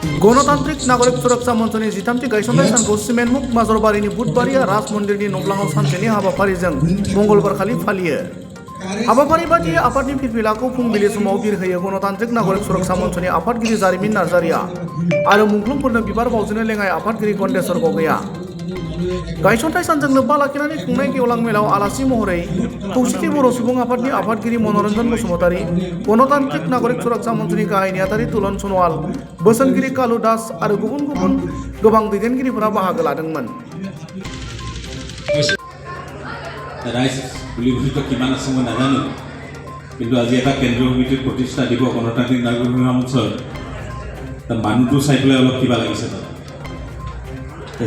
गणतांत्रिक नागरिक सुरक्षा मंचनि 13थि गायसननाय सानखौ सिमेन्टमुख माजरबारिनि बुधबारिया राज मन्दिरनि नब्लाङाव सानसेनि हाबाफारिजों मंगलबारखालि फालियो। हाबाफारि बादियै आफादनि फिरफिलाखौ फुंबिलि समाव बिरहोयो गणतांत्रिक नागरिक सुरक्षा मंचनि आफादगिरि जारिमिन नार्जारिया आरो मुंख्लंफोरनो बिबार बावजेनो लेङाइ आफादगिरि गन्देश्वर गगैया। गायसनथाय सानजों लोब्बा लाखिनानै खुंनाय गेवलां मेलाव आलासि महरै खौसेथि बर' सुबुं आफादनि आफादगिरि मनरन्जन बसुमतारी, गणतांत्रिक नागरिक सुरक्षा मंचनि गाहाय नेहाथारि तुलन सनवाल, बोसोनगिरि कालु दास आरो गुबुन गोबां दैदेनगिरिफोरा बाहागो लादोंमोन। राइज बुलिबुलितो किमान আছে মই নাজানো, কিন্তু আজি এটা কেন্দ্ৰীয় সমিতিৰ প্ৰতিষ্ঠা দিব গণতান্ত্ৰিক নাগৰিক মঞ্চৰ মানুহটো চাই পেলাই অলপ কিবা লাগিছে।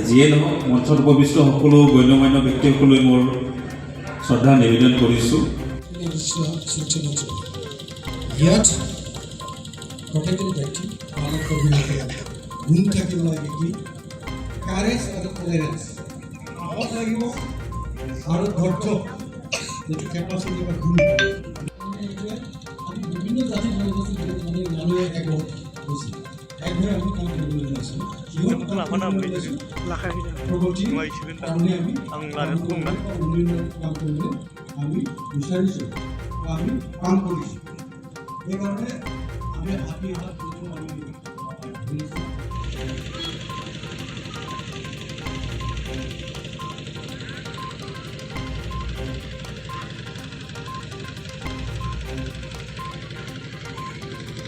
যিয়ে নহওক মঞ্চত উপবিষ্ট সকলো গণ্যমান্য ব্যক্তিসকললৈ মোৰ শ্ৰদ্ধা নিবেদন কৰিছোঁ। ইয়াত প্ৰত্যেকজন ব্যক্তি পালন কৰিবলৈ গুণ থাকিব লাগে কি কাৰেজ আৰু টলাৰেঞ্চ সাহস লাগিব আৰু ধৈৰ্য যিটো কেপাচিটি বা গুণ আমি বিভিন্ন জাতি মানুহে একমত হৈছিল একবাৰে আমি কাম কৰিবলৈ লৈছোঁ প্ৰগতিৰ কাৰণে আমি কাম কৰিবলৈ আমি বিচাৰিছোঁ আমি কাম কৰিছোঁ। সেইকাৰণে আমি